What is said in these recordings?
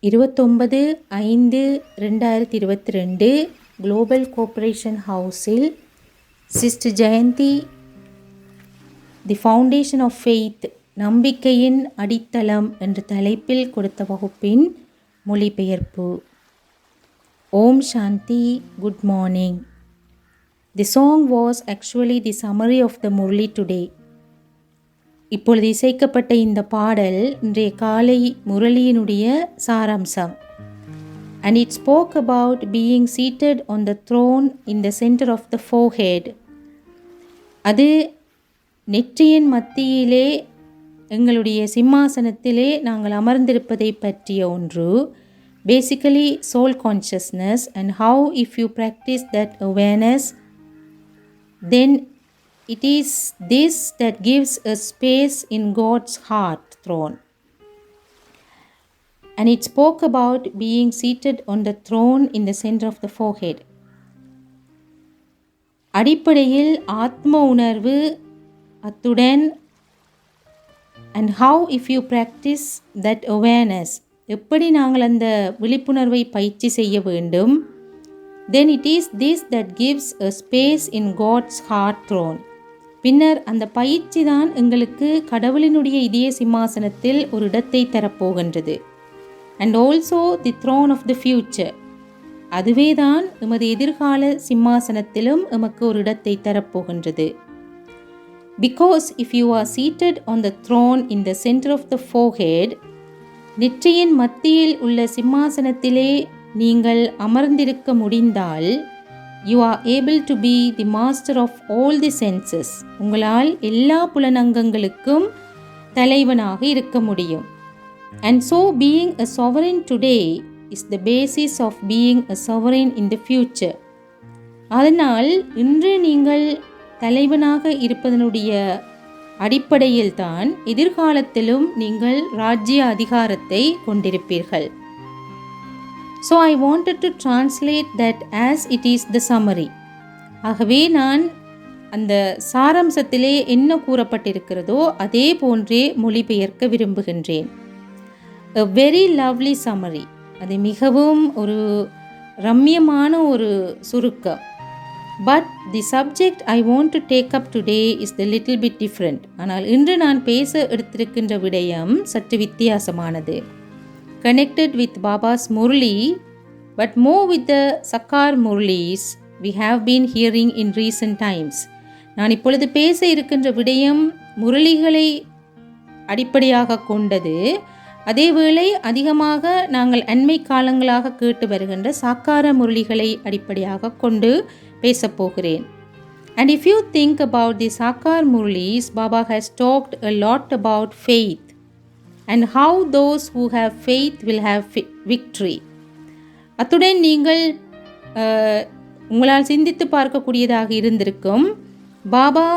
29/5/2022 global cooperation ஹவுஸில் sister Jayanthi the foundation of faith நம்பிக்கையின் அடித்தளம் என்ற தலைப்பில் கொடுத்த வகுப்பின் மொழிபெயர்ப்பு. Om Shanti. Good morning. The song was actually the summary of the Murli today. இப்பொழுது இசைக்கப்பட்ட இந்த பாடல் இன்றைய காலை முரளியினுடைய சாராம்சம். And it spoke about being seated on the throne in the center of the forehead. அது நெற்றியின் மத்தியிலே எங்களுடைய சிம்மாசனத்திலே நாங்கள் அமர்ந்திருப்பதை பற்றிய ஒன்று. Basically soul consciousness and how if you practice that awareness, then it is this that gives a space in God's heart throne. And it spoke about being seated on the throne in the center of the forehead. அடிப்படையில் ஆத்ம உணர்வு, அத்துடன் and how if you practice that awareness, எப்படி நாங்கள் அந்த விழிப்புணர்வை பயிற்சி செய்ய வேண்டும், then it is this that gives a space in God's heart throne. பின்னர் அந்த பயிற்சி தான் எங்களுக்கு கடவுளினுடைய இதய சிம்மாசனத்தில் ஒரு இடத்தை தரப்போகின்றது. And also the throne of the future. அதுவே தான் எமது எதிர்கால சிம்மாசனத்திலும் எமக்கு ஒரு இடத்தை தரப்போகின்றது. Because if you are seated on the throne in the center of the forehead, நெற்றியின் மத்தியில் உள்ள சிம்மாசனத்திலே நீங்கள் அமர்ந்திருக்க முடிந்தால், you are able to be the master of all the senses. உங்களால் எல்லா புலனங்கங்களுக்கும் தலைவனாக இருக்க முடியும். And so being a sovereign today is the basis of being a sovereign in the future. அதனால் இன்று நீங்கள் தலைவனாக இருப்பதனுடைய அடிப்படையில் தான் எதிர்காலத்திலும் நீங்கள் ராஜ்ய அதிகாரத்தை கொண்டிருப்பீர்கள். So I wanted to translate that as it is the summary. ஆகவே நான் அந்த சாராம்சத்திலே என்ன கூறப்பட்டிருக்கிறதோ அதே போன்றே மொழிபெயர்க்க விரும்புகின்றேன். A very lovely summary. அது மிகவும் ஒரு ரம்யமான ஒரு சுருக்கம். But the subject I want to take up today is the little bit different. ஆனால் இன்று நான் பேச எடுத்திருக்கின்ற விடயம் சற்று வித்தியாசமானது. Connected with Baba's Murli, but more with the Sakar Murlis we have been hearing in recent times. நான் இப்பொழுது பேச இருக்கின்ற விடயம் முரளிகளை அடிப்படையாக கொண்டது. அதேவேளை அதிகமாக நாங்கள் அண்மை காலங்களாக கேட்டு வருகின்ற சாக்கார முரளிகளை அடிப்படையாக கொண்டு பேசப்போகிறேன். And if you think about the Sakar Murlis, Baba has talked a lot about faith and how those who have faith will have victory. அத்துடன் நீங்கள் உங்களால் சிந்தித்து பார்க்கக்கூடியதாக இருந்திருக்கும், பாபா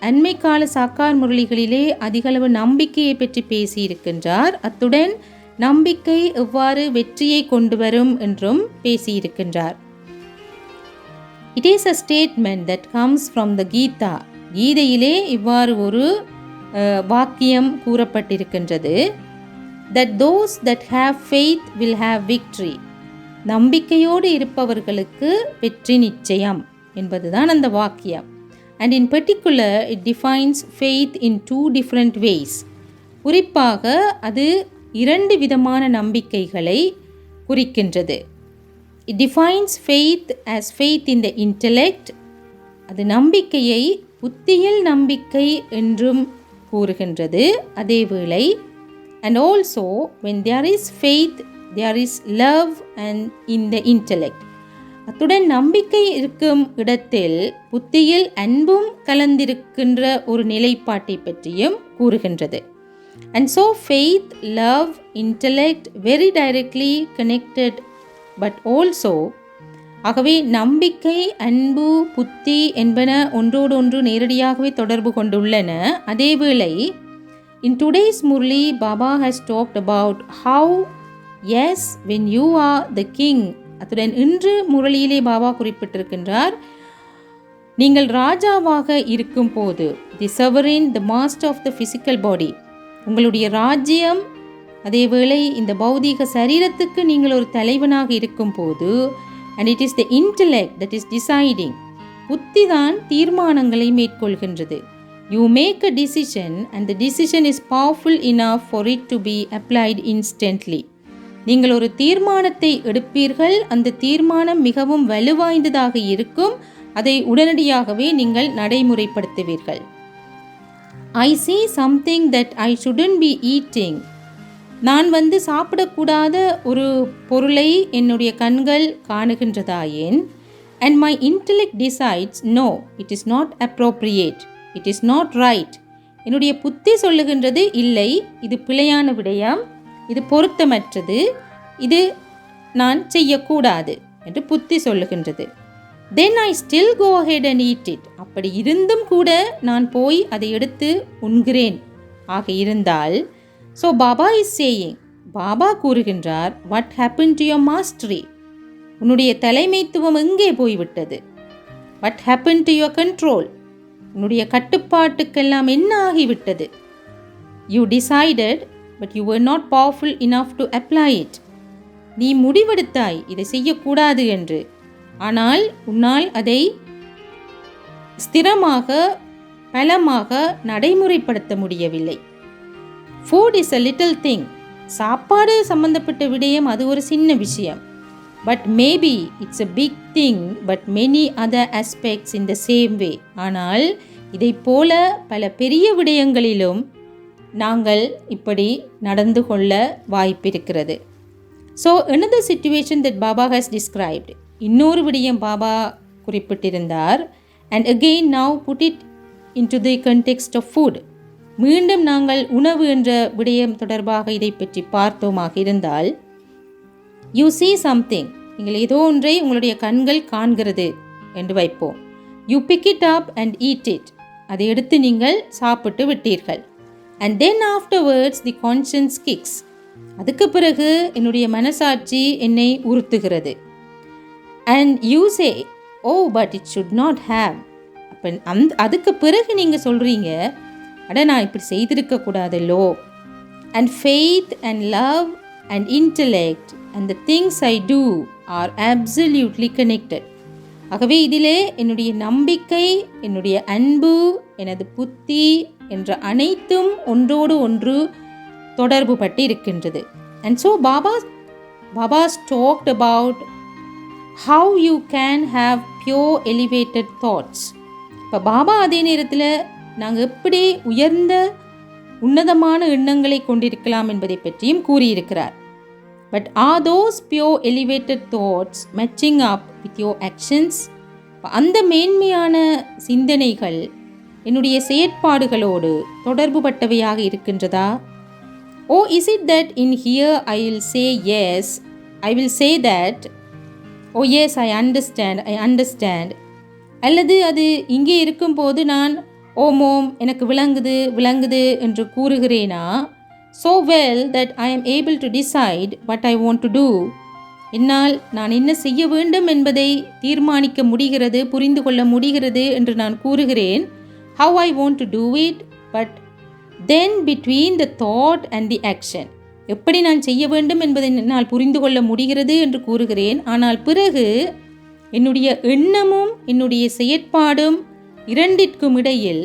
அண்மை கால சாக்கார் முரளிகளிலே அதிகளவு நம்பிக்கையை பற்றி பேசியிருக்கின்றார். அத்துடன் நம்பிக்கை எவ்வாறு வெற்றியை கொண்டு வரும் என்றும் பேசியிருக்கின்றார். It is a statement that comes from the Gita. கீதையிலே இவ்வாறு ஒரு வாக்கியம் கூறப்பட்டிருக்கின்றது. That those that have faith will have victory. நம்பிக்கையோடு இருப்பவர்களுக்கு வெற்றி நிச்சயம் என்பதுதான் அந்த வாக்கியம். And in particular it defines faith in two different ways. குறிப்பாக அது இரண்டு விதமான நம்பிக்கைகளை குறிக்கின்றது. It defines faith as faith in the intellect. அது நம்பிக்கையை புத்தியில் நம்பிக்கை என்றும் கூறுகின்றது. அதேவேளை and also when there is faith there is love and in the intellect. அத்துடன் நம்பிக்கை இருக்கும் இடத்தில் புத்தியில் அன்பும் கலந்திருக்கின்ற ஒரு நிலைப்பாட்டை பற்றியும் கூறுகின்றது. And so faith, love, intellect very directly connected, but also ஆகவே நம்பிக்கை, அன்பு, புத்தி என்பன ஒன்றோடொன்று நேரடியாகவே தொடர்பு கொண்டுள்ளன. அதேவேளை in today's Murli, Baba has talked about how yes, when you are the king. அத்துடன் இன்று முரளியிலே பாபா குறிப்பிட்டிருக்கின்றார், நீங்கள் ராஜாவாக இருக்கும் போது, தி sovereign, the master of the physical body, உங்களுடைய ராஜ்யம் அதேவேளை இந்த பௌதீக சரீரத்துக்கு நீங்கள் ஒரு தலைவனாக இருக்கும்போது, and it is the intellect that is deciding. புத்தி தான் தீர்மானங்களை மேற்கொள்கின்றது. You make a decision and the decision is powerful enough for it to be applied instantly. நீங்கள் ஒரு தீர்மானத்தை எடுப்பீர்கள், அந்த தீர்மானம் மிகவும் வலுவாய்ந்ததாக இருக்கும், அதை உடனடியாகவே நீங்கள் நடைமுறைப்படுத்துவீர்கள். I see something that I shouldn't be eating. நான் சாப்பிடக்கூடாத ஒரு பொருளை என்னுடைய கண்கள் காணுகின்றதாயின், and my intellect decides, no, it is not appropriate, it is not right. என்னுடைய புத்தி சொல்லுகின்றது, இல்லை, இது பிழையான விடயம், இது பொருத்தமற்றது, இது நான் செய்யக்கூடாது என்று புத்தி சொல்லுகின்றது. Then I still go ahead and eat it. அப்படி இருந்தும் கூட நான் போய் அதை எடுத்து உண்கிறேன் ஆக இருந்தால், so Baba is saying, Baba கூறுகின்றார், what happened to your mastery? உன்னுடைய தலைமைத்துவம் எங்கே போய்விட்டது? what happened to your control? உன்னுடைய கட்டுப்பாட்டுக்கெல்லாம் என்ன ஆகிவிட்டது? you decided, but you were not powerful enough to apply it. நீ முடிவெடுத்தாய் இதை செய்யக்கூடாது என்று, ஆனால் உன்னால் அதை ஸ்திரமாக பலமாக நடைமுறைப்படுத்த முடியவில்லை. Food is a little thing. சாப்பாடு சம்பந்தப்பட்ட விடயம் அது ஒரு சின்ன விஷயம். But maybe it's a big thing, but many other aspects in the same way. ஆனால் இதை போல பல பெரிய விடயங்களிலும் நாங்கள் இப்படி நடந்து கொள்ள வாய்ப்பிருக்கிறது. So another situation that Baba has described, இன்னொரு விடயம் பாபா குறிப்பிட்டிருந்தார், and again now put it into the context of food. மீண்டும் நாங்கள் உணவு என்ற விடயம் தொடர்பாக இதை பற்றி பார்த்தோமாக இருந்தால், you see something, நீங்கள் ஏதோ ஒன்றை உங்களுடைய கண்கள் காண்கிறது என்று வைப்போம். you pick it up and eat it, அதை எடுத்து நீங்கள் சாப்பிட்டு விட்டீர்கள். and then afterwards the conscience kicks, அதுக்கு பிறகு என்னுடைய மனசாட்சி என்னை உறுத்துகிறது. and you say, oh but it should not have. அப்போ அதுக்கு பிறகு நீங்கள் சொல்கிறீங்க, அட நான் இப்படி செய்திருக்க கூடாதல்லோ. and faith and love and intellect and the things I do are absolutely connected. ஆகவே இதிலே என்னுடைய நம்பிக்கை, என்னுடைய அன்பு, எனது புத்தி என்ற அனைத்தும் ஒன்றோடு ஒன்று தொடர்பு பட்டு இருக்கின்றது. and so Baba's talked about how you can have pure elevated thoughts. இப்போ பாபா அதே நேரத்தில் நாங்கள் எப்படி உயர்ந்த உன்னதமான எண்ணங்களை கொண்டிருக்கலாம் என்பதை பற்றியும் கூறியிருக்கிறார். but are those pure elevated thoughts matching up with your actions? அந்த மேன்மையான சிந்தனைகள் என்னுடைய செயற்பாடுகளோடு தொடர்பு பட்டவையாக இருக்கின்றதா? or is it that in here I will say yes, I will say that, oh yes I understand, அல்லது அது இங்கே இருக்கும்போது நான் ஓமோம் எனக்கு விளங்குது என்று கூறுகிறேனா? so well that I am able to decide what I want to do. என்னால் நான் என்ன செய்ய வேண்டும் என்பதை தீர்மானிக்க முடிகிறது, புரிந்து கொள்ள முடிகிறது என்று நான் கூறுகிறேன். how I want to do it, but then between the thought and the action, எப்படி நான் செய்ய வேண்டும் என்பதை என்னால் புரிந்து கொள்ள முடிகிறது என்று கூறுகிறேன். ஆனால் பிறகு என்னுடைய எண்ணமும் என்னுடைய செயற்பாடும் இரண்டிற்கும் இடையில்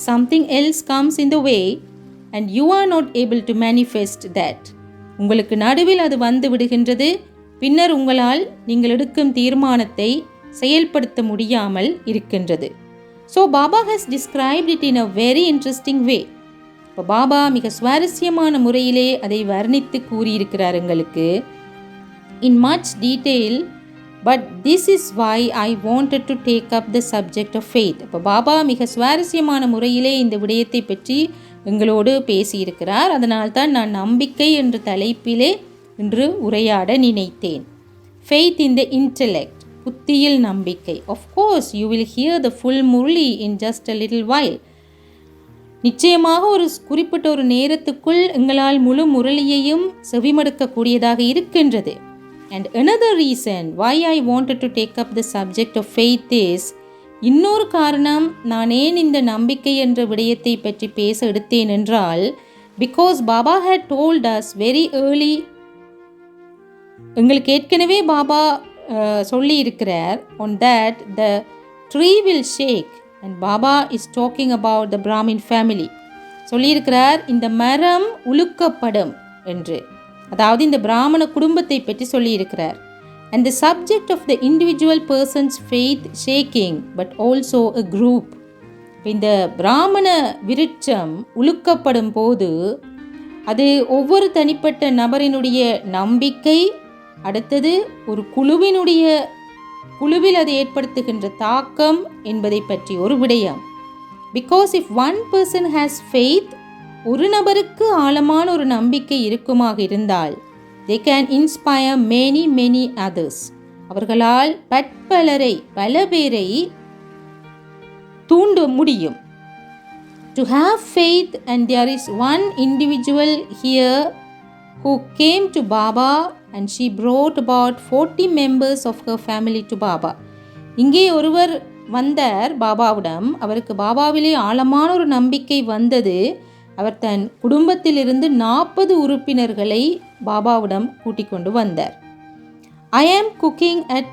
something else comes in the way and you are not able to manifest that. உங்களுக்கு நடுவில் அது வந்து விடுகின்றது, பின்னர் உங்களால் நீங்கள் எடுக்கும் தீர்மானத்தை செயல்படுத்த முடியாமல் இருக்கின்றது. so Baba has described it in a very interesting way. இப்போ பாபா மிக சுவாரஸ்யமான முறையிலே அதை வர்ணித்து கூறியிருக்கிறார் எங்களுக்கு, in much detail, but this is why I wanted to take up the subject of faith. இப்போ பாபா மிக சுவாரஸ்யமான முறையிலே இந்த விடயத்தை பற்றி எங்களோடு பேசியிருக்கிறார். அதனால்தான் நான் நம்பிக்கை என்ற தலைப்பிலே இன்று உரையாட நினைத்தேன். faith in the intellect, புத்தியில் நம்பிக்கை. of course you will hear the full murli in just a little while. நிச்சயமாக ஒரு குறிப்பிட்ட ஒரு நேரத்துக்குள் எங்களால் முழு முரளியையும் செவிமடுக்கக்கூடியதாக இருக்கின்றது. and another reason why I wanted to take up the subject of faith is, இன்னொரு காரணம் நான் ஏன் இந்த நம்பிக்கை என்ற விடயத்தை பற்றி பேச எடுத்தேன் என்றால், Because Baba had told us very early, எங்களுக்கு ஏற்கனவே பாபா சொல்லி இருக்கிறார் on that the tree will shake, and Baba is talking about the Brahmin family. சொல்லியிருக்கிறார் இந்த மரம் உலுக்கப்படும் என்று, அதாவது இந்த பிராமண குடும்பத்தை பற்றி சொல்லியிருக்கிறார். And the subject of the individual person's faith shaking, but also a group. இந்த பிராமண விருட்சம் உலுக்கப்படும் போது அது ஒவ்வொரு தனிப்பட்ட நபரினுடைய நம்பிக்கை, அடுத்தது ஒரு குழுவில் அது ஏற்படுத்துகின்ற தாக்கம் என்பதை பற்றி ஒரு விடயம். Because if one person has faith, ஒரு நபருக்கு ஆழமான ஒரு நம்பிக்கை இருக்குமாக இருந்தால், they can inspire many others. அவர்களால் பல பேரை தூண்ட முடியும். To have faith, and there is one individual here who came to Baba and she brought about 40 members of her family to Baba. இங்கே ஒருவர் வந்தார் பாபாவிடம். அவருக்கு பாபாவிலே ஆழமான ஒரு நம்பிக்கை வந்தது. அவர் தன் குடும்பத்திலிருந்து 40 உறுப்பினர்களை பாபாவிடம் கூட்டிக் கொண்டு வந்தார். I am looking at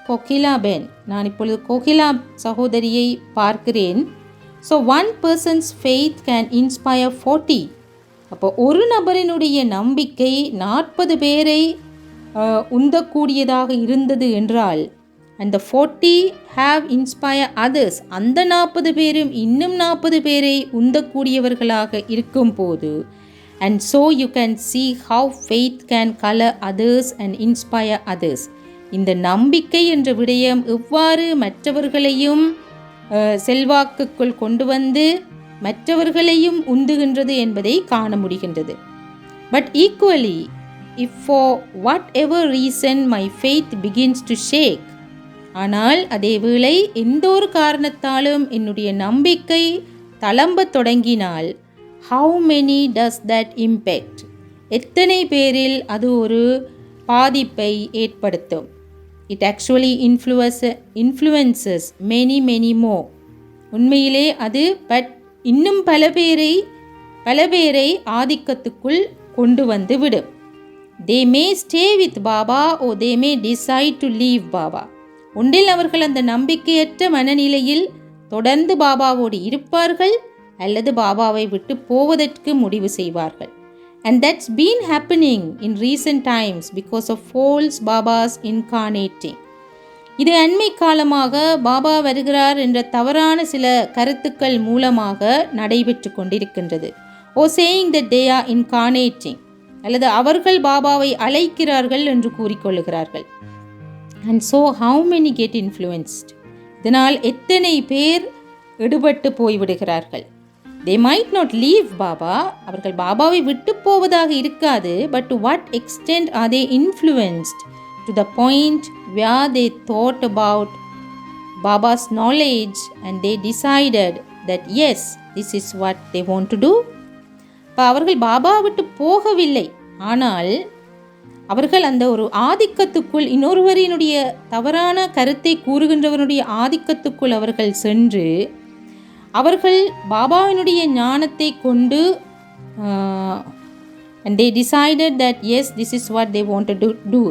Kokila Ben. நான் இப்பொழுது கோகிலா சகோதரியை பார்க்கிறேன். So one person's faith can inspire 40. அப்போ ஒரு நபரினுடைய நம்பிக்கை 40 பேரை உந்தக்கூடியதாக இருந்தது என்றால், அந்த 40 have inspire others, அந்த 40 பேரும் இன்னும் 40 பேரை உந்தக்கூடியவர்களாக இருக்கும் போது, and so you can see how faith can color others and inspire others. இந்த நம்பிக்கை என்ற விடயம் எவ்வாறு மற்றவர்களையும் செல்வாக்குக்குள் கொண்டு வந்து மற்றவர்களையும் உந்துகின்றது என்பதை காண முடிகின்றது. But equally, if for whatever reason my faith begins to shake, ஆனால் அதேவேளை எந்த ஒரு காரணத்தாலும் என்னுடைய நம்பிக்கை தளம்ப தொடங்கினால், how many does that impact? எத்தனை பேரில் அது ஒரு பாதிப்பை ஏற்படுத்தும்? It actually influences many more. உண்மையிலே அது இன்னும் பல பேரை ஆதிக்கத்துக்குள் கொண்டு வந்து விடும். They may stay with Baba or they may decide to leave Baba. ஒன்றில் அவர்கள் அந்த நம்பிக்கையற்ற மனநிலையில் தொடர்ந்து பாபாவோடு இருப்பார்கள், அல்லது பாபாவை விட்டு போவதற்கு முடிவு செய்வார்கள். And that's been happening in recent times because of false Babas incarnating. இது அண்மை காலமாக பாபா வருகிறார் என்ற தவறான சில கருத்துக்கள் மூலமாக நடைபெற்று கொண்டிருக்கின்றது. or saying that they are incarnating, அல்லது அவர்கள் பாபாவை அழைக்கிறார்கள் என்று கூறிக்கொள்ளுகிறார்கள். And so how many get influenced? இதனால் எத்தனை பேர் எடுபட்டு போய்விடுகிறார்கள். They might not leave Baba, அவர்கள் பாபாவை விட்டு போவதாக இருக்காது. But to what extent are they influenced to the point where they thought about Baba's knowledge and they decided that yes, this is what they want to do? அவர்கள் பாபா விட்டு போகவில்லை, ஆனால் அவர்கள் அந்த ஒரு ஆதிக்கத்துக்குள், இன்னொருவரினுடைய தவறான கருத்தை கூறுகின்றவருடைய ஆதிக்கத்துக்குள் அவர்கள் சென்று அவர்கள் பாபாவினுடைய ஞானத்தை கொண்டு and they decided that yes, this is what they wanted to do.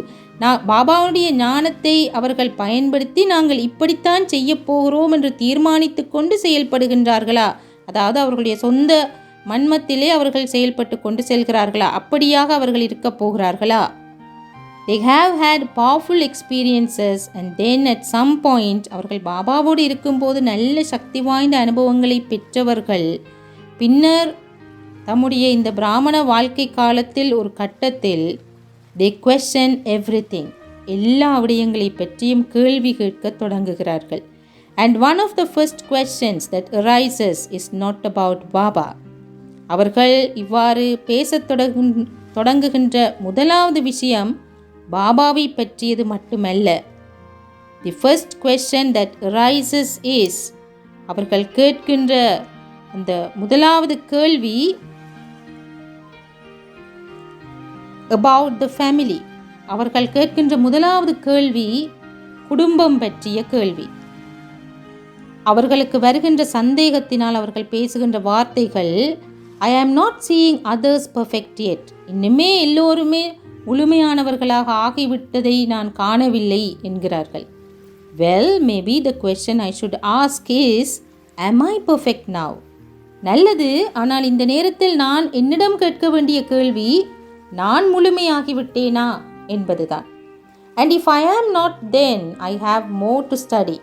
பாபாவுடைய ஞானத்தை அவர்கள் பயன்படுத்தி நாங்கள் இப்படித்தான் செய்ய போகிறோம் என்று தீர்மானித்து கொண்டு செயல்படுகின்றார்களா? அதாவது அவர்களுடைய சொந்த மன்மத்திலே அவர்கள் செயல்பட்டு கொண்டு செல்கிறார்களா? அப்படியாக அவர்கள் இருக்க போகிறார்களா? They have had powerful experiences and then at some point அவர்கள் பாபாவோடு இருக்கும்போது நல்ல சக்தி வாய்ந்த அனுபவங்களை பெற்றவர்கள் பின்னர் தம்முடைய இந்த பிராமண வாழ்க்கை காலத்தில் ஒரு கட்டத்தில் they question everything, எல்லா விடயங்களை பற்றியும் கேள்வி கேட்க தொடங்குகிறார்கள். And one of the first questions that arises is not about Baba. அவர்கள் இவ்வாறு பேசத் தொடங்குகின்ற முதலாவது விஷயம் பாபாவை பற்றியது மட்டுமல்ல. The first question that arises is, அவர்கள் கேட்கின்ற அந்த முதலாவது கேள்வி about the family. அவர்கள் கேட்கின்ற முதலாவது கேள்வி குடும்பம் பற்றிய கேள்வி. அவர்களுக்கு வருகின்ற சந்தேகத்தினால் அவர்கள் பேசுகின்ற வார்த்தைகள், I am not seeing others perfect yet. இன்னுமே எல்லோருமே முழுமையானவர்களாக ஆகிவிட்டதை நான் காணவில்லை என்கிறார்கள். Well, maybe the question I should ask is, am I perfect now? நல்லது, ஆனால் இந்த நேரத்தில் நான் என்னிடம் கேட்க வேண்டிய கேள்வி, நான் முழுமையாகிவிட்டேனா என்பதுதான். And if I am not, then I have more to study.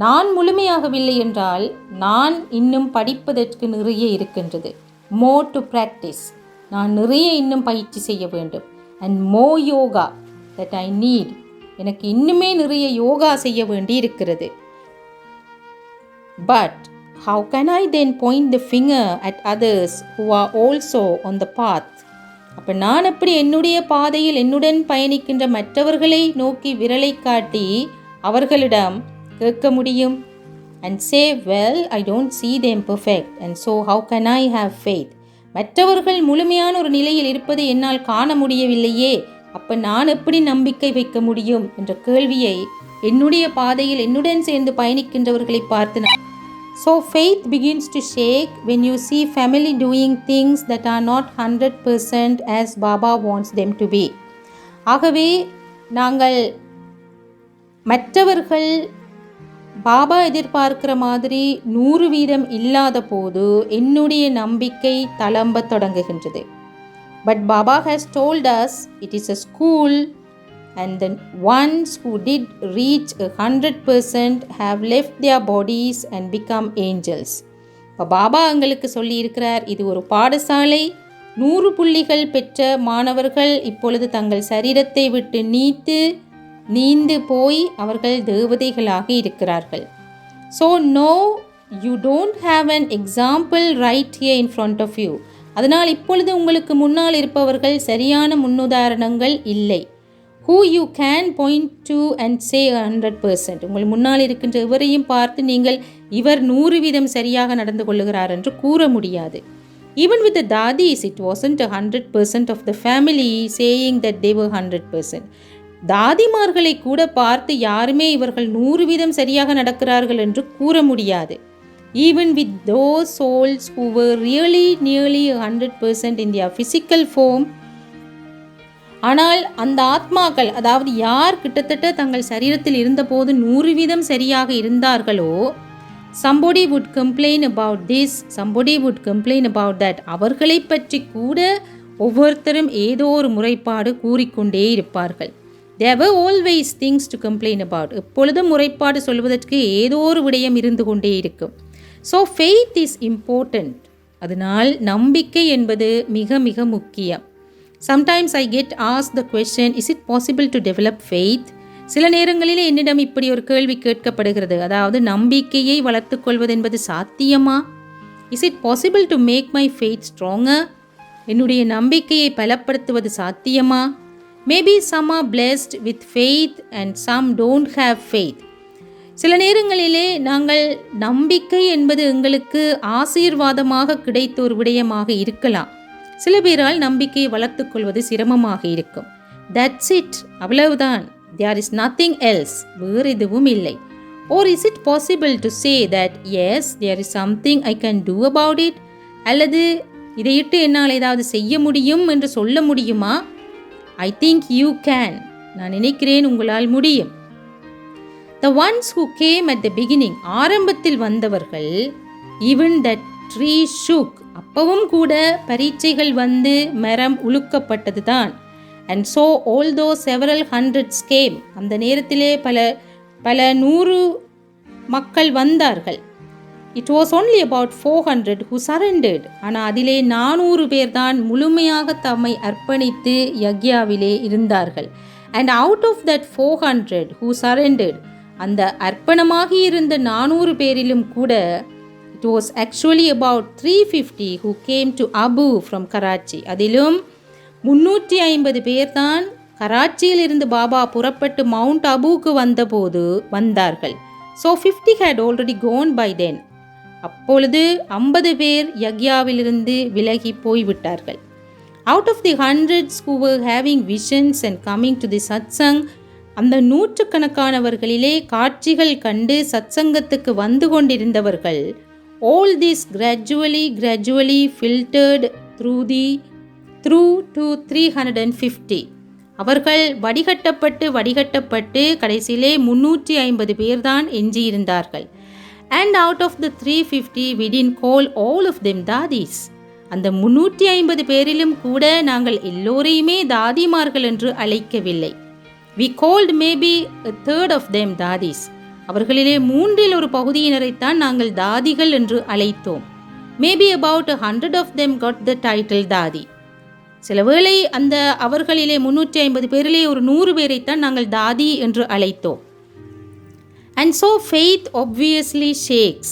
நான் முழுமையாகவில்லை என்றால் நான் இன்னும் படிப்பதற்கு நிறைய இருக்கின்றது. More to practice. நான் நிறைய இன்னும் பயிற்சி செய்ய வேண்டும். And more yoga that I need. எனக்கு இன்னுமே நிறைய யோகா செய்ய வேண்டி இருக்கிறது. But how can I then point the finger at others who are also on the path? அப்போ நான் எப்படி என்னுடைய பாதையில் என்னுடன் பயணிக்கின்ற மற்றவர்களை நோக்கி விரலை காட்டி அவர்களிடம் கேட்க முடியும்? And say, well, I don't see them perfect, and so how can I have faith? மற்றவர்கள் முழுமையான ஒரு நிலையில் இருப்பதை என்னால் காண முடியவில்லையே, அப்போ நான் எப்படி நம்பிக்கை வைக்க முடியும் என்ற கேள்வியை என்னுடைய பாதையில் என்னுடன் சேர்ந்து பயணிக்கின்றவர்களை பார்த்து So faith begins to shake when you see family doing things that are not 100% as Baba wants them to be. ஆகவே நாங்கள் மற்றவர்கள் பாபா எதிர்பார்க்கிற மாதிரி 100% இல்லாத போது என்னுடைய நம்பிக்கை தளம்ப தொடங்குகின்றது. But Baba has told us it is a school, and the ones who did reach 100% have left their bodies and become angels. இப்போ பாபா எங்களுக்கு சொல்லியிருக்கிறார், இது ஒரு பாடசாலை. 100 புள்ளிகள் பெற்ற மாணவர்கள் இப்பொழுது தங்கள் சரீரத்தை விட்டு நீந்து போய் அவர்கள் தேவதைகளாக இருக்கிறார்கள். So no, you don't have an example right here in front of you. அதனால் இப்பொழுது உங்களுக்கு முன்னால் இருப்பவர்கள் சரியான முன்னுதாரணங்கள் இல்லை. Who you can point to and say 100%. உங்கள் முன்னால் இருக்கின்ற எவரையும் பார்த்து நீங்கள் இவர் 100% சரியாக நடந்து கொள்ளுகிறார் என்று கூற முடியாது. Even with the dadis, it wasn't 100% of the family saying that they were 100%. தாதிமார்களை கூட பார்த்து யாருமே இவர்கள் 100% சரியாக நடக்கிறார்கள் என்று கூற முடியாது. Even with those souls who were really nearly 100% in their physical form, ஆனால் அந்த ஆத்மாக்கள், அதாவது யார் கிட்டத்தட்ட தங்கள் சரீரத்தில் இருந்தபோது 100% சரியாக இருந்தார்களோ, somebody would complain about this, somebody would complain about that. அவர்களை பற்றி கூட ஒவ்வொருத்தரும் ஏதோ ஒரு முறைப்பாடு கூறிக்கொண்டே இருப்பார்கள். There were always things to complain about. எப்பொழுதும் முறைப்பாடு சொல்வதற்கு ஏதோ ஒரு விடயம் இருந்து கொண்டே இருக்கும். So faith is important. அதனால் நம்பிக்கை என்பது மிக மிக முக்கியம். Sometimes I get asked the question, is it possible to develop faith? சில நேரங்களில் என்னிடம் இப்படி ஒரு கேள்வி கேட்கப்படுகிறது, அதாவது நம்பிக்கையை வளர்த்து கொள்வது என்பது சாத்தியமா? Is it possible to make my faith stronger? என்னுடைய நம்பிக்கையை பலப்படுத்துவது சாத்தியமா? Maybe some are blessed with faith and some don't have faith. சில நேரங்களிலே நாங்கள் நம்பிக்கை என்பது எங்களுக்கு ஆசீர்வாதமாக கிடைத்த ஒரு விடயமாக இருக்கலாம். சில பேரால் நம்பிக்கையை வளர்த்து கொள்வது சிரமமாக இருக்கும். That's it, அவ்வளவுதான். There is nothing else. வேறு எதுவும் இல்லை. Or is it possible to say that yes, there is something I can do about it? அல்லது இதையிட்டு என்னால் ஏதாவது செய்ய முடியும் என்று சொல்ல முடியுமா? I think you can. நான் நினைக்கிறேன் உங்களால் முடியும். The ones who came at the beginning, ஆரம்பத்தில் வந்தவர்கள், even that tree shook, அப்பவும் கூட பரீட்சைகள் வந்து மரம் உலுக்கப்பட்டது தான். And so although several hundreds came, அந்த நேரத்திலே பல 100 மக்கள் வந்தார்கள். It was only about 400 who surrendered. ஆனால் அதிலே 400 பேர் தான் முழுமையாக தம்மை அர்ப்பணித்து யக்யாவிலே இருந்தார்கள். And out of that 400 who surrendered, அந்த அர்ப்பணமாகி இருந்த 400 பேரிலும் கூட, it was actually about 350 who came to Abu from Karachi. அதிலும் 350 பேர் தான் கராச்சியில் இருந்து பாபா புறப்பட்டு மவுண்ட் அபுக்கு வந்தபோது வந்தார்கள். So 50 had already gone by then. அப்பொழுது 50 பேர் யக்யாவிலிருந்து விலகி போய்விட்டார்கள். Out of the hundreds who were having visions and coming to the satsang, அந்த நூற்றுக்கணக்கானவர்களிலே காட்சிகள் கண்டு சத்சங்கத்துக்கு வந்து கொண்டிருந்தவர்கள் all this gradually filtered through to 350. அவர்கள் வடிகட்டப்பட்டு கடைசியிலே 350 பேர்தான் எஞ்சியிருந்தார்கள். And out of the 350 we didn't call all of them dadis. அந்த 350 பேரிலும் கூட நாங்கள் எல்லோரையுமே தாதிமார்கள் என்று அழைக்கவில்லை. We called maybe a third of them dadis. அவர்களிலே மூன்றில் ஒரு பகுதியினரைத்தான் நாங்கள் தாதிகள் என்று அழைத்தோம். Maybe about 100 of them got the title தாதி. சிலவேளை அந்த அவர்களிலே 350 பேரிலே ஒரு 100 பேரைத்தான் நாங்கள் தாதி என்று அழைத்தோம். And so faith obviously shakes.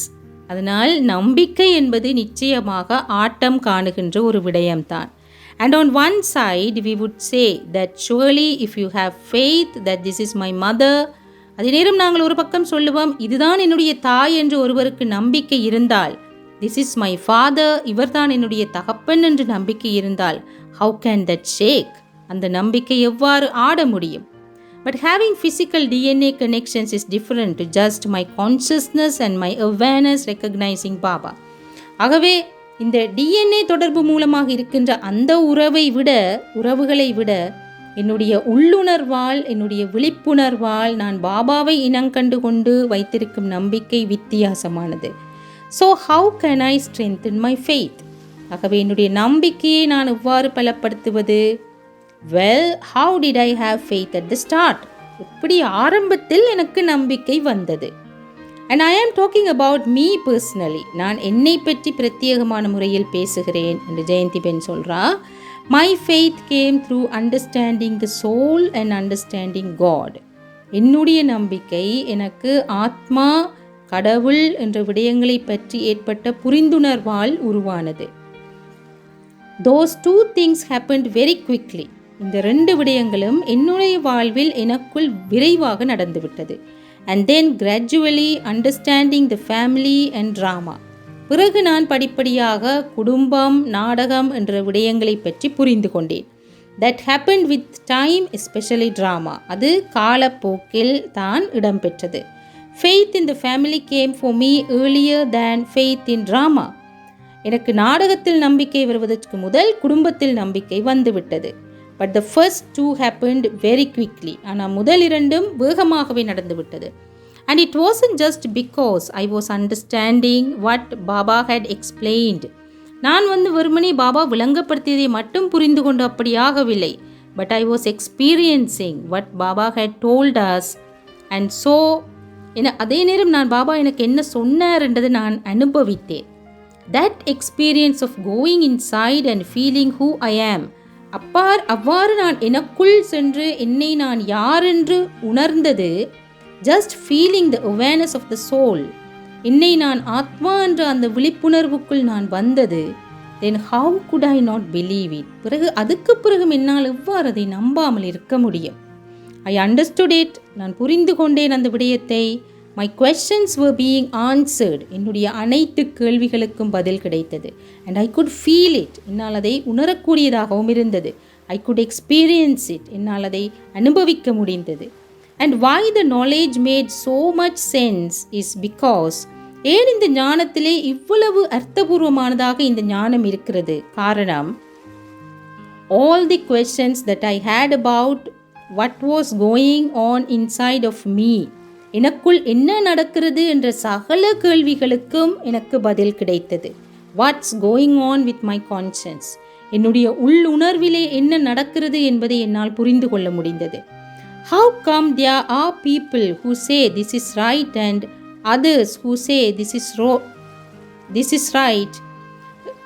அதனால் நம்பிக்கை என்பது நிச்சயமாக ஆட்டம் காணுகின்ற ஒரு விடயம்தான். And on one side we would say that surely if you have faith that this is my mother, அதே நேரம் நாங்கள் ஒரு பக்கம் சொல்லுவோம், இதுதான் என்னுடைய தாய் என்று ஒருவருக்கு நம்பிக்கை இருந்தால், this is my father, இவர்தான் என்னுடைய தகப்பன் என்று நம்பிக்கை இருந்தால், how can that shake? அந்த நம்பிக்கை எவ்வாறு ஆட முடியும்? But having physical DNA connections is different to just my consciousness and my awareness recognizing Baba. ஆகவே இந்த DNA தொடர்பு மூலமாக இருக்கின்ற அந்த உறவுகளை விட என்னுடைய உள்ளுணர்வால், என்னுடைய விழிப்புணர்வால் நான் பாபாவை இனங்கண்டு கொண்டு வைத்திருக்கும் நம்பிக்கை வித்தியாசமானது. So how can I strengthen my faith? ஆகவே என்னுடைய நம்பிக்கையை நான் எவ்வாறு பலப்படுத்துவது? Well, how did I have faith at the start? எப்படி ஆரம்பத்தில் எனக்கு நம்பிக்கை வந்தது? And I am talking about me personally. நான் என்னை பற்றி பிரத்யேகமான முறையில் பேசுகிறேன் என்று ஜெயந்தி பென் சொல்றா. My faith came through understanding the soul and understanding God. என்னுடைய நம்பிக்கை எனக்கு ஆத்மா, கடவுள் என்ற விடயங்களை பற்றி ஏற்பட்ட புரிந்துணர்வால் உருவானது. Those two things happened very quickly. இந்த ரெண்டு விடயங்களும் என்னுடைய வாழ்வில் எனக்குள் விரைவாக நடந்துவிட்டது. And then gradually understanding the family and drama. பிறகு நான் படிப்படியாக குடும்பம், நாடகம் என்ற விடயங்களை பற்றி புரிந்து கொண்டேன். That happened with time, especially drama. அது காலப்போக்கில் தான் இடம்பெற்றது. Faith in the family came for me earlier than faith in drama. எனக்கு நாடகத்தில் நம்பிக்கை வருவதற்கு முதல் குடும்பத்தில் நம்பிக்கை வந்துவிட்டது. But the first two happened very quickly. ஆனால் முதல் இரண்டும் வேகமாகவே நடந்துவிட்டது. And it wasn't just because I was understanding what Baba had explained. நான் வெறுமனே பாபா விளங்கப்படுத்தியதை மட்டும் புரிந்து கொண்டு அப்படியாகவில்லை. But I was experiencing what Baba had told us. And so, அதே நேரம் நான் பாபா எனக்கு என்ன சொன்னார் என்றதை நான் அனுபவித்தேன். That experience of going inside and feeling who I am. அவ்வாறு நான் எனக்குள் சென்று என்னை நான் யார் என்று உணர்ந்தது. Just feeling the awareness of the soul. என்னை நான் ஆத்மா என்ற அந்த விழிப்புணர்வுக்குள் நான் வந்தது. Then how could I not believe it? அதுக்கு பிறகு என்னால் எவ்வாறு அதை நம்பாமல் இருக்க முடியும்? I understood it. நான் புரிந்து கொண்டேன் அந்த விடயத்தை. My questions were being answered. என்னுடைய அனைத்து கேள்விகளுக்கும் பதில் கிடைத்தது. And I could feel it. என்னால் அதை உணரக்கூடியதாகவும் இருந்தது. I could experience it. என்னால் அதை அனுபவிக்க முடிந்தது. And why the knowledge made so much sense is because ஏன் இந்த ஞானத்திலே இவ்வளவு அர்த்தபூர்வமானதாக இந்த ஞானம் இருக்கிறது? காரணம், all the questions that I had about what was going on inside of me, எனக்குள் என்ன நடக்கிறது என்ற சகல கேள்விகளுக்கும் எனக்கு பதில் கிடைத்தது. What's going on with my conscience? என்னுடைய உள்ளுணர்விலே என்ன நடக்கிறது என்பதை என்னால் புரிந்து கொள்ள முடிந்தது. How come there are people who say this is right and others who say this is right?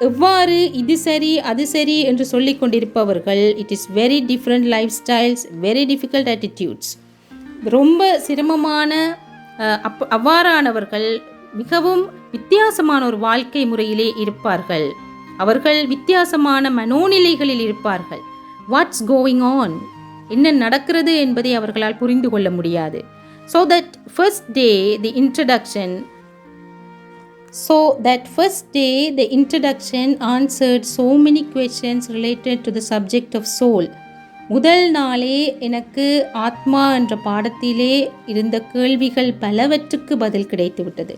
எவ்வாறு இது சரி அது சரி என்று சொல்லிக் கொண்டிருப்பவர்கள், it is very different lifestyles, very difficult attitudes. ரொம்ப சிரமமான அவ்வாறானவர்கள் மிகவும் வித்தியாசமான ஒரு வாழ்க்கை முறையிலே இருப்பார்கள். அவர்கள் வித்தியாசமான மனோநிலைகளில் இருப்பார்கள். வாட்ஸ் கோயிங் ஆன், என்ன நடக்கிறது என்பதை அவர்களால் புரிந்து கொள்ள முடியாது. So that first day the introduction answered so many questions related to the subject of soul. முதல் நாளே எனக்கு ஆத்மா என்ற பாடத்திலே இருந்த கேள்விகள் பலவற்றுக்கு பதில் கிடைத்து விட்டது.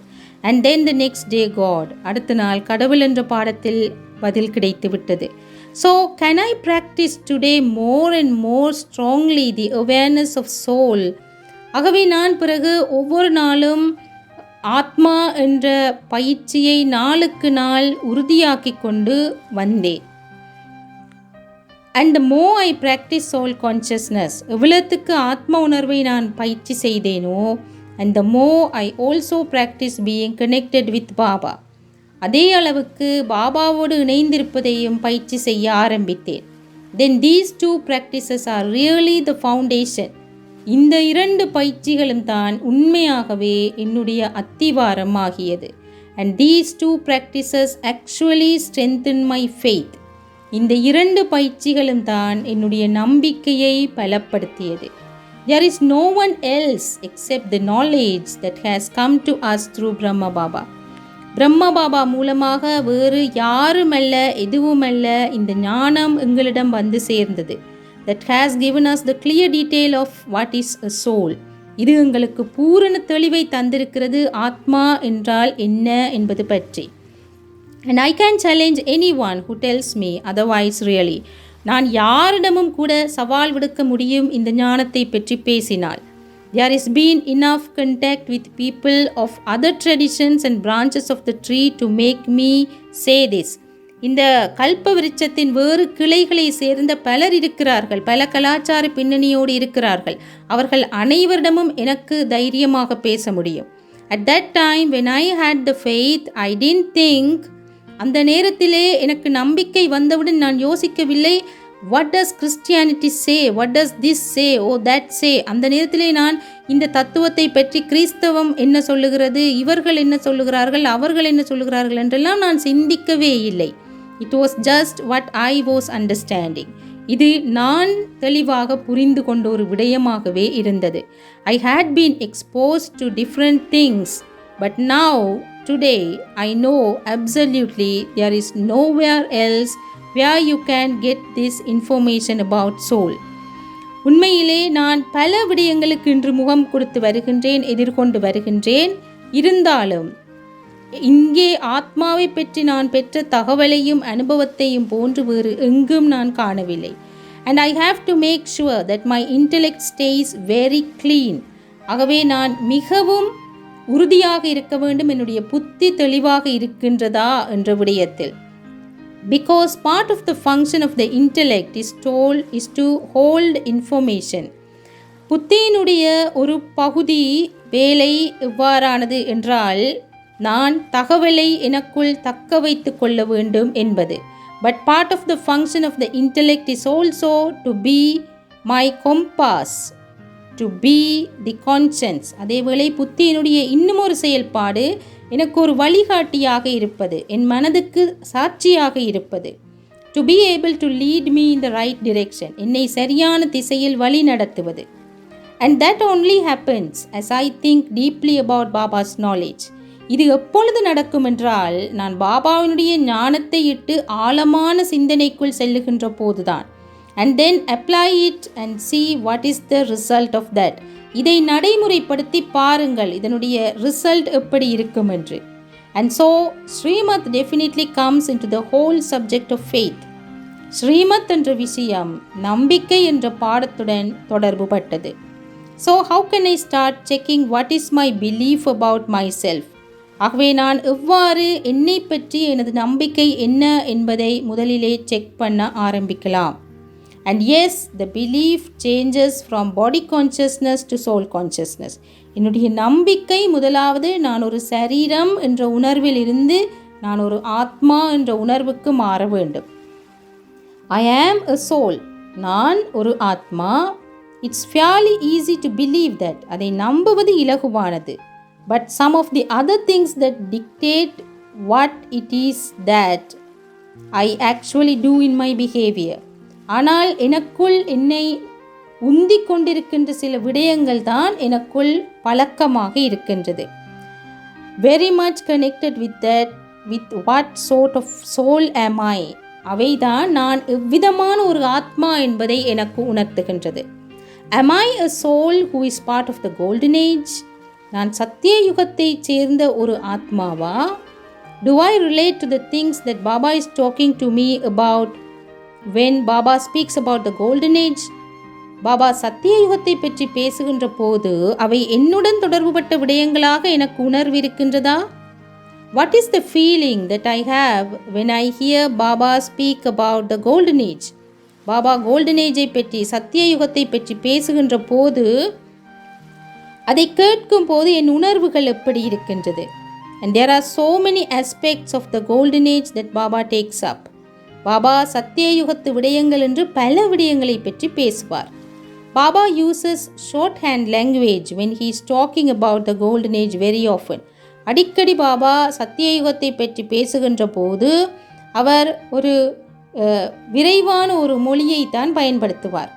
And then the next day God, அடுத்த நாள் கடவுள் என்ற பாடத்தில் பதில் கிடைத்து விட்டது. So can I practise today more and more strongly the awareness of soul? ஆகவே நான் பிறகு ஒவ்வொரு நாளும் ஆத்மா என்ற பயிற்சியை நாளுக்கு நாள் உறுதியாக்கி கொண்டு வந்தேன். And more I practice soul consciousness, எவ்வளத்துக்கு ஆத்ம உணர்வை நான் பயிற்சி செய்தேனோ, and the more I also practice being connected with Baba, அதே அளவுக்கு பாபாவோடு இணைந்திருப்பதையும் பயிற்சி செய்ய ஆரம்பித்தேன். Then these two practices are really the foundation. இந்த 2 பயிற்சிகளும் தான் உண்மையாகவே என்னுடைய அத்திவாரம் ஆகியது. And these two practices actually strengthen my faith. இந்த 2 பயிற்சிகளும் தான் என்னுடைய நம்பிக்கையை பலப்படுத்தியது. There is no one else except the knowledge that has come to us through Brahma Baba. பிரம்ம பாபா மூலமாக வேறு யாருமல்ல, எதுவுமல்ல, இந்த ஞானம் எங்களிடம் வந்து சேர்ந்தது. That has given us the clear detail of what is a soul. இது எங்களுக்கு பூரண தெளிவை தந்திருக்கிறது ஆத்மா என்றால் என்ன என்பது பற்றி. And I can challenge anyone who tells me otherwise really. நான் யாரிடமும் கூட சவால் விடுக்க முடியும் இந்த ஞானத்தை பற்றி பேசினால். There has been enough contact with people of other traditions and branches of the tree to make me say this. இந்த கல்ப விருட்சத்தின் வேறு கிளைகளை சேர்ந்த பலர் இருக்கிறார்கள், பல கலாச்சார பின்னணியோடு இருக்கிறார்கள். அவர்கள் அனைவரிடமும் எனக்கு தைரியமாக பேச முடியும். At that time when I had the faith, I didn't think, அந்த நேரத்திலே எனக்கு நம்பிக்கை வந்தவுடன் நான் யோசிக்கவில்லை, what does Christianity say, what does this say, oh that say. அந்த நேரத்திலே நான் இந்த தத்துவத்தை பற்றி கிறிஸ்தவம் என்ன சொல்லுகிறது, இவர்கள் என்ன சொல்லுகிறார்கள், அவர்கள் என்ன சொல்லுகிறார்கள் என்றெல்லாம் நான் சிந்திக்கவே இல்லை. It was just what I was understanding. இது நான் தெளிவாக புரிந்து கொண்ட ஒரு விடயமாகவே இருந்தது. I had been exposed to different things, but now today I know absolutely there is nowhere else where you can get this information about soul. உண்மையிலே நான் பல விடயங்களுக்கு இன்று முகம் கொடுத்து வருகின்றேன், எதிர்கொண்டு வருகின்றேன். இருந்தாலும் இங்கே ஆத்மாவை பற்றி நான் பெற்ற தகவலையும் அனுபவத்தையும் போன்று வேறு எங்கும் நான் காணவில்லை. And I have to make sure that my intellect stays very clean. ஆகவே நான் மிகவும் உறுதியாக இருக்க வேண்டும், என்னுடைய புத்தி தெளிவாக இருக்கின்றதா என்ற விடயத்தில். Because part of the function of the intellect is to hold information. புத்தியினுடைய ஒரு பகுதி வேலை எவ்வாறானது என்றால், நான் தகவலை எனக்குள் தக்க வைத்து கொள்ள வேண்டும் என்பது. But part of the function of the intellect is also to be my compass, to be the conscience. அதேவேளை புத்தியினுடைய இன்னும் ஒரு செயல்பாடு எனக்கு ஒரு வழிகாட்டியாக இருப்பது, என் மனதுக்கு சாட்சியாக இருப்பது. To be able to lead me in the right direction, என்னை சரியான திசையில் வழி நடத்துவது. And that only happens as I think deeply about Baba's knowledge. இது எப்பொழுது நடக்கும் என்றால், நான் பாபாவினுடைய ஞானத்தை இட்டு ஆழமான சிந்தனைக்குள் செல்லுகின்ற போதுதான். And then apply it and see what is the result of that. இதை நடைமுறைப்படுத்தி பாருங்கள் இதனுடைய ரிசல்ட் எப்படி இருக்கும் என்று. And so Srimad definitely comes into the whole subject of faith. Srimad என்ற விஷயம் நம்பிக்கை என்ற பாடத்துடன் தொடர்பு பட்டது. So how can I start checking what is my belief about myself? ஆகவே நான் எவ்வாறு என்னை பற்றி எனது நம்பிக்கை என்ன என்பதை முதலிலே செக் பண்ண ஆரம்பிக்கலாம். And yes, the belief changes from body consciousness to soul consciousness. என்னுடைய நம்பிக்கை முதலாவது நான் ஒரு சரீரம் என்ற உணர்வில் இருந்து நான் ஒரு ஆத்மா என்ற உணர்வுக்கு மாற வேண்டும். I am a soul. நான் ஒரு ஆத்மா. It's fairly easy to believe that. அதை நம்புவது இலகுவானது. But some of the other things that dictate what it is that I actually do in my behavior. ஆனால் எனக்குள் என்னை உந்திக் கொண்டிருக்கின்ற சில விடயங்கள் தான் எனக்குள் பழக்கமாக இருக்கின்றது. Very much connected with that, with what sort of soul am I? அவைதான் நான் எவ்விதமான ஒரு ஆத்மா என்பதை எனக்கு உணர்த்துகின்றது. Am I a soul who is part of the golden age? நான் சத்திய யுகத்தைச் சேர்ந்த ஒரு ஆத்மாவா? Do I relate to the things that Baba is talking to me about when Baba speaks about the golden age? Baba சத்திய யுகத்தை பற்றி பேசுகின்ற போது அவை என்னுடன் தொடர்புபட்ட விடயங்களாக எனக்கு உணர்வு இருக்கின்றதா? What is the feeling that I have when I hear Baba speak about the golden age? Baba golden ஏஜை பற்றி சத்திய யுகத்தை பற்றி பேசுகின்ற போது அதை கேட்கும் போது என் உணர்வுகள் எப்படி இருக்கின்றது? And there are so many aspects of the golden age that Baba takes up. Baba Satya யுகத்து விடயங்கள் என்று பல விடயங்களை பற்றி பேசுவார். Baba uses shorthand language when he is talking about the golden age very often. அடிக்கடி பாபா சத்திய யுகத்தை பற்றி பேசுகின்ற போது அவர் ஒரு விரைவான ஒரு மொழியை தான் பயன்படுத்துவார்.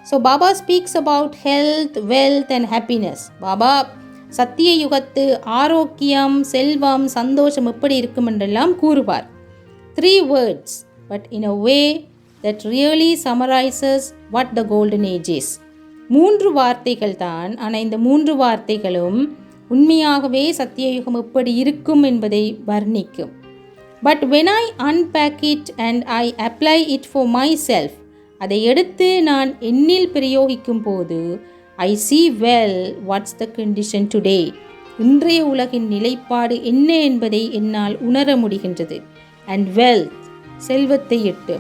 So Baba speaks about health, wealth and happiness. Baba Satya யுகத்து ஆரோக்கியம், செல்வம், சந்தோஷம் எப்படி இருக்கும் என்றெல்லாம் கூறுவார். 3 words, but in a way that really summarizes what the golden age is. 3 வார்த்தைகள் தான், ஆனால் இந்த 3 வார்த்தைகளும் உண்மையாகவே சத்தியயுகம் எப்படி இருக்கும் என்பதை வர்ணிக்கும். But when I unpack it and I apply it for myself, அதை எடுத்து நான் என்னில் பிரயோகிக்கும் போது I see well what's the condition today. இன்றைய உலகின் நிலைப்பாடு என்ன என்பதை என்னால் உணர முடிகின்றது. And wealth, செல்வத்தை இட்டு.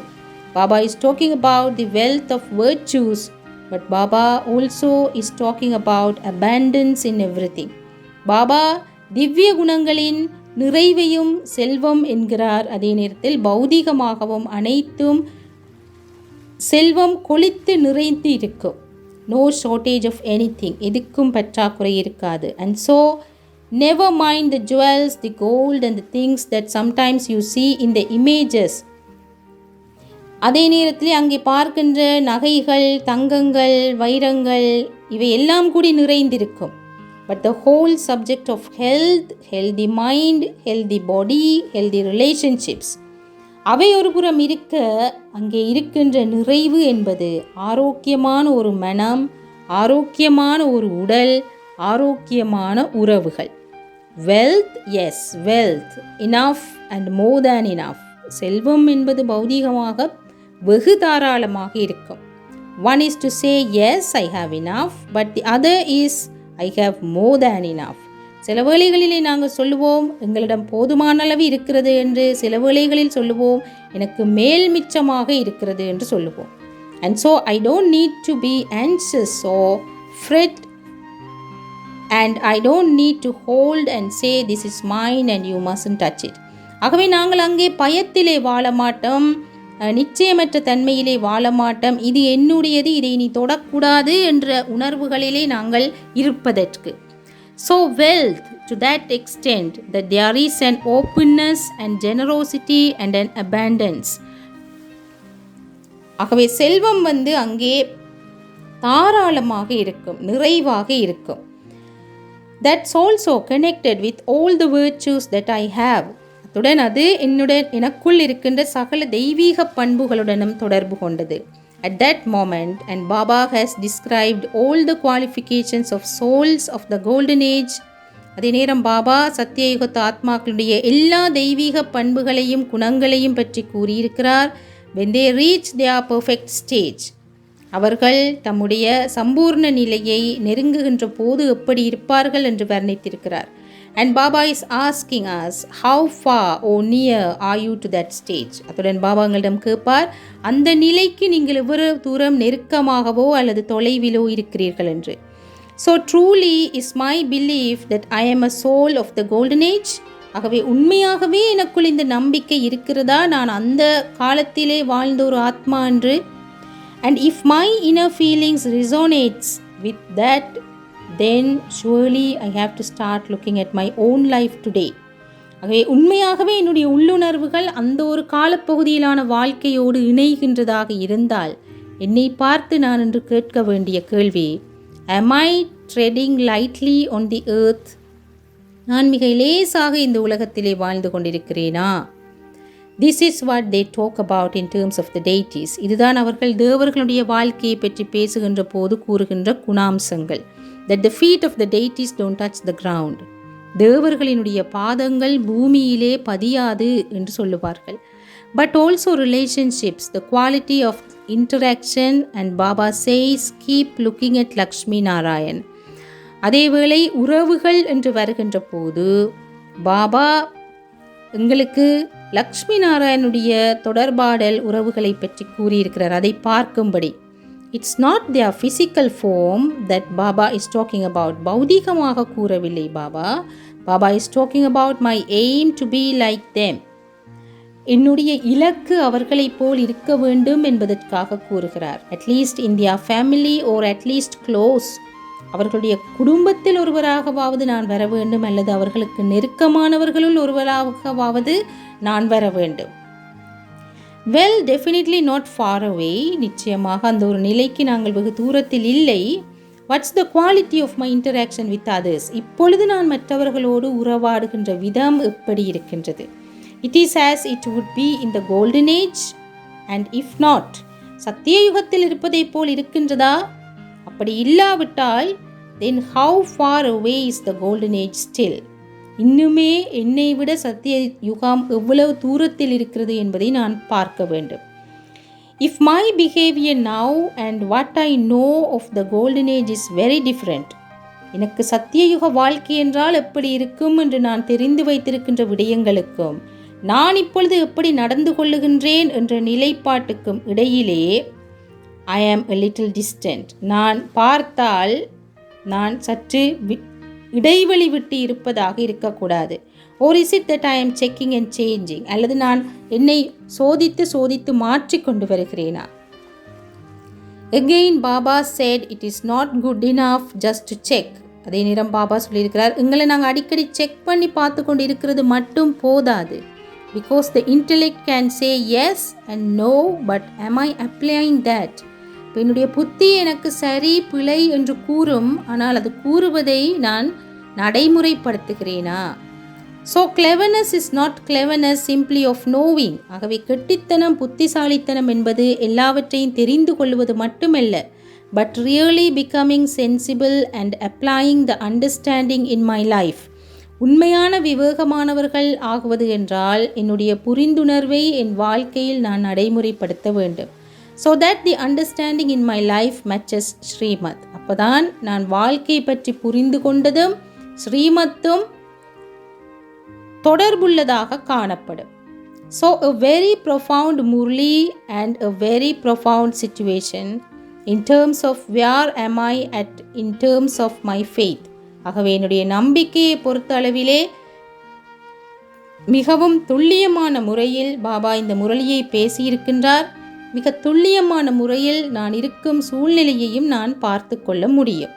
Baba is talking about the wealth of virtues, but Baba also is talking about abundance in everything. Baba திவ்ய குணங்களின் நிறைவையும் செல்வம் என்கிறார். அதே நேரத்தில் பௌதிகமாகவும் அனைத்தும் செல்வம் கொளித்து நிறைந்து இருக்கும். No shortage of anything, எதுக்கும் பற்றாக்குறை இருக்காது. And so never mind the jewels, the gold and the things that sometimes you see in the images. அதே நேரத்தில் அங்கே பார்க்கின்ற நகைகள், தங்கங்கள், வைரங்கள் இவை எல்லாம் கூடி நிறைந்திருக்கும். But the whole subject of health, healthy mind, healthy body, healthy relationships, அவை ஒரு புறம் இருக்க அங்கே இருக்கின்ற நிறைவு என்பது ஆரோக்கியமான ஒரு மனம், ஆரோக்கியமான ஒரு உடல், ஆரோக்கியமான உறவுகள். Wealth, yes, wealth, enough and more than enough. செல்வம் என்பது பௌதீகமாக வெகு தாராளமாக இருக்கும். One is to say yes, I have enough, but the other is I have more than enough. சில வேளைகளிலே நாங்கள் சொல்லுவோம் எங்களிடம் போதுமான அளவு இருக்கிறது என்று, சில வேளைகளில் சொல்லுவோம் எனக்கு மேல் மிச்சமாக இருக்கிறது என்று சொல்லுவோம். And so I don't need to be anxious or fret, and I don't need to hold and say this is mine and you mustn't touch it. ஆகவே நாங்கள் அங்கே பயத்திலே வாழ மாட்டோம், நிச்சயமற்ற தன்மையிலே வாழ மாட்டோம். இது என்னுடையது, இதை நீ தொடக்கூடாது என்ற உணர்வுகளிலே நாங்கள் இருப்பதற்கு. So wealth to that extent that there is an openness and generosity and an abundance. ஆகவே செல்வம் அங்கே தாராளமாக இருக்கும், நிறைவாக இருக்கும். That's also connected with all the virtues that I have. அத்துடன் அது எனக்குள் இருக்கின்ற சகல தெய்வீக பண்புகளுடனும் தொடர்பு கொண்டது. At that moment, and Baba has described all the qualifications of souls of the golden age. அதே நேரம் பாபா சத்தியயுகத்து ஆத்மாக்களுடைய எல்லா தெய்வீக பண்புகளையும் குணங்களையும் பற்றி கூறியிருக்கிறார். When they reach their perfect stage, அவர்கள் தம்முடைய சம்பூர்ண நிலையை நெருங்குகின்ற போது எப்படி இருப்பார்கள் என்று வர்ணித்திருக்கிறார். And Baba is asking us, how far or near are you to that stage? அத்துடன் பாபா எங்களிடம் கேட்பார், அந்த நிலைக்கு நீங்கள் எவ்வளவு தூரம் நெருக்கமாகவோ அல்லது தொலைவிலோ இருக்கிறீர்கள் என்று. So truly is my belief that I am a soul of the golden age. ஆகவே உண்மையாகவே எனக்குள் இந்த நம்பிக்கை இருக்கிறதா நான் அந்த காலத்திலே வாழ்ந்த ஒரு ஆத்மா என்று. And if my inner feelings resonates with that, then surely I have to start looking at my own life today. ஆகவே உண்மையாகவே என்னுடைய உள்ளுணர்வுகள் அந்த ஒரு காலப்பகுதியிலான வாழ்க்கையோடு இணைகின்றதாக இருந்தால் என்னை பார்த்து நான் என்று கேட்க வேண்டிய கேள்வி, am I treading lightly on the earth? நான் மிக லேசாக இந்த உலகத்திலே வாழ்ந்து கொண்டிருக்கிறேனா? This is what they talk about in terms of the deities. இதுதான் அவர்கள் தேவர்களுடைய வாழ்க்கையை பற்றி பேசுகின்ற போது கூறுகின்ற குணாம்சங்கள். That the feet of the deities don't touch the ground. தேவர்களினுடைய பாதங்கள் பூமியிலே பதியாது என்று சொல்லுவார்கள். But also relationships, the quality of interaction, and Baba says keep looking at Lakshmi Narayan. அதேவேளை உறவுகள் என்று வருகின்ற போது பாபா எங்களுக்கு லக்ஷ்மி நாராயணுடைய தொடர்பாடல் உறவுகளை பற்றி கூறியிருக்கிறார். அதை பார்க்கும்படி it's not their physical form that Baba is talking about. பௌதிகமாக கூறவில்லை Baba. Baba is talking about my aim to be like them. என்னுடைய இலக்கு அவர்களைப் போல் இருக்க வேண்டும் என்பதற்காக கூறுகிறார். At least in their family or at least close. அவர்களுடைய குடும்பத்தில் ஒருவராகவாவது நான் வர வேண்டும், அல்லது அவர்களுக்கு நெருக்கமானவர்களுள் ஒருவராகவாவது நான் வர வேண்டும். Well, definitely not far away. நிச்சயமாக அந்த ஒரு நிலைக்கு நாங்கள் வெகு தூரத்தில் இல்லை. What's the quality of my interaction with others? இப்பொழுது நான் மற்றவர்களோடு உறவாடுகின்ற விதம் எப்படி இருக்கின்றது? It is as it would be in the golden age, and if not, சத்திய யுகத்தில் இருப்பதை போல் இருக்கின்றதா? அப்படி இல்லாவிட்டால் then how far away is the golden age still? இன்னுமே என்னை விட சத்திய யுகம் எவ்வளவு தூரத்தில் இருக்கிறது என்பதை நான் பார்க்க வேண்டும். If my behavior now and what I know of the golden age is very different, எனக்கு சத்திய யுக வாழ்க்கை என்றால் எப்படி இருக்கும் என்று நான் தெரிந்து வைத்திருக்கின்ற விடயங்களுக்கும் நான் இப்பொழுது எப்படி நடந்து கொள்ளுகின்றேன் என்ற நிலைப்பாட்டுக்கும் இடையிலே I am a little distant. நான் பார்த்தால் நான் சற்று இடைவெளி விட்டு இருப்பதாக இருக்கக்கூடாது. Or is it that I am checking and changing? அல்லது நான் என்னை சோதித்து மாற்றிக்கொண்டு வருகிறேனா? Again Baba said it is not good enough just to check. அதே நேரம் பாபா சொல்லியிருக்கிறார், எங்களை நாங்கள் அடிக்கடி செக் பண்ணி பார்த்து கொண்டு இருக்கிறது மட்டும் போதாது. Because the intellect can say yes and no, but am I applying that? என்னுடைய புத்தி எனக்கு சரி பிழை என்று கூறும், ஆனால் அது கூறுவதை நான் நடைமுறைப்படுத்துகிறேனா? So cleverness is not cleverness simply of knowing. ஆகவே கெட்டித்தனம், புத்திசாலித்தனம் என்பது எல்லாவற்றையும் தெரிந்து கொள்வது மட்டுமல்ல, but really becoming sensible and applying the understanding in my life. உண்மையான விவேகமானவர்கள் ஆகுவது என்றால் என்னுடைய புரிந்துணர்வை என் வாழ்க்கையில் நான் நடைமுறைப்படுத்த வேண்டும். So that the understanding in my life matches Srimad. அப்பதான் நான் வாழ்க்கை பற்றி புரிந்து கொண்டதும் ஸ்ரீமத்தும் தொடர்புள்ளதாக காணப்படும். So a very profound Murli and a very profound situation in terms of where am I at in terms of my faith. ஆகவே என்னுடைய நம்பிக்கையை பொறுத்த அளவிலே மிகவும் துல்லியமான முறையில் பாபா இந்த முரளியை பேசியிருக்கின்றார். மிக துல்லியமான முறையில் நான் இருக்கும் சூழ்நிலையையும் நான் பார்த்து கொள்ள முடியும்.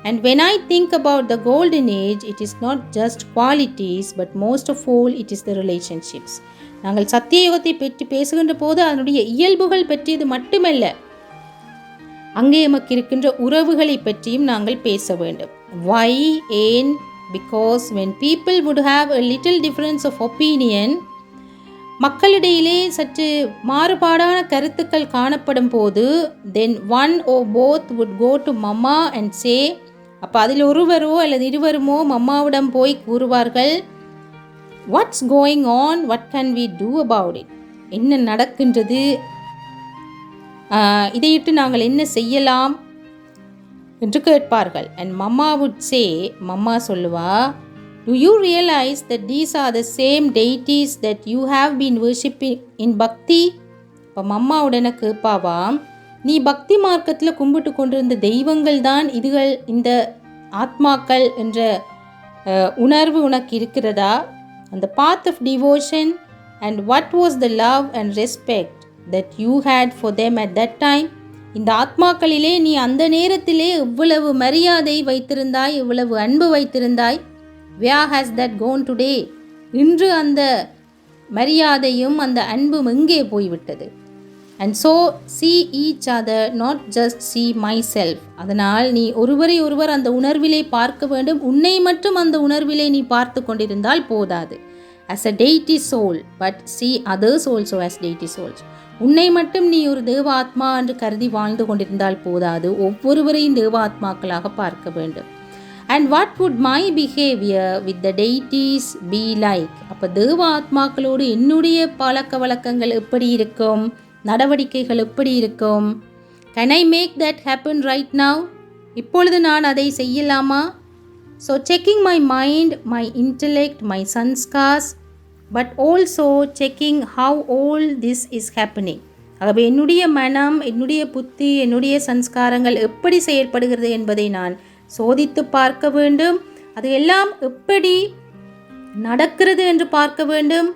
And when I think about the golden age, it is not just qualities, but most of all it is the relationships. நாங்கள் சத்திய யுகத்தை பற்றி பேசுகின்ற போது அதனுடைய இயல்புகள் பற்றியது மட்டுமல்ல, அங்கே எமக்கு இருக்கின்ற உறவுகளை பற்றியும் நாங்கள் பேச வேண்டும். Why? ஏன்? Because when people would have a little difference of opinion, மக்களிடையிலே சற்று மாறுபாடான கருத்துக்கள் காணப்படும் போது then one or both would go to mama and say, அப்போ அதில் ஒருவரோ அல்லது இருவருமோ மம்மாவிடம் போய் கூறுவார்கள், what's going on, what can we do about it? என்ன நடக்கின்றது, இதையிட்டு நாங்கள் என்ன செய்யலாம் என்று கேட்பார்கள். and mama would say, mamma சொல்லுவா, do you realize that these are the same deities that you have been worshipping in bhakti? இப்போ மம்மா உடனே கேட்பாவாம், நீ பக்தி மார்க்கத்தில் கும்பிட்டு கொண்டிருந்த தெய்வங்கள் தான் இதுகள், இந்த ஆத்மாக்கள் என்ற உணர்வு உனக்கு இருக்கிறதா? அந்த path of devotion and what was the love and respect that you had for them at that time? இந்த ஆத்மாக்களிலே நீ அந்த நேரத்திலே எவ்வளவு மரியாதை வைத்திருந்தாய், எவ்வளவு அன்பு வைத்திருந்தாய். Where has that gone today? இன்று அந்த மரியாதையும் அந்த அன்பும் எங்கே போய்விட்டது? And so see each other, not just see myself. அதனால் நீ ஒருவரை ஒருவர் அந்த உணர்விலே பார்க்க வேண்டும். உன்னை மட்டும் அந்த உணர்விலே நீ பார்த்து கொண்டிருந்தால் போதாது. as a deity soul, but see others also as deity souls. உன்னை மட்டும் நீ ஒரு தேவ ஆத்மா என்று கருதி வாழ்ந்து கொண்டிருந்தால் போதாது, ஒவ்வொருவரையும் தேவ ஆத்மாக்களாக பார்க்க வேண்டும். And what would my behavior with the deities be like? அப்போ தேவ ஆத்மாக்களோடு என்னுடைய பழக்க வழக்கங்கள் எப்படி இருக்கும், நடவடிக்கைகள் எப்படி இருக்கும்? Can I make that happen right now? இப்பொழுது நான் அதை செய்யலாமா? So checking my mind, my intellect, my sanskars, but also checking how all this is happening. ஆகவே என்னுடைய மனம், என்னுடைய புத்தி, என்னுடைய சன்ஸ்காரங்கள் எப்படி செயல்படுகிறது என்பதை நான் சோதித்து பார்க்க வேண்டும். அது எல்லாம் எப்படி நடக்கிறது என்று பார்க்க வேண்டும்.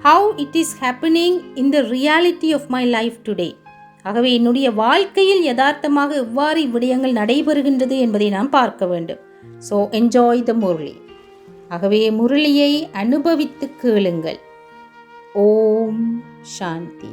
How it is happening in the reality of my life today. ஆகவே என்னுடைய வாழ்க்கையில் யதார்த்தமாக எவ்வாறு விடயங்கள் நடைபெறுகின்றது என்பதை நாம் பார்க்க வேண்டும். So enjoy the Murali. ஆகவே முரளியை அனுபவித்து கேளுங்கள். ஓம் சாந்தி.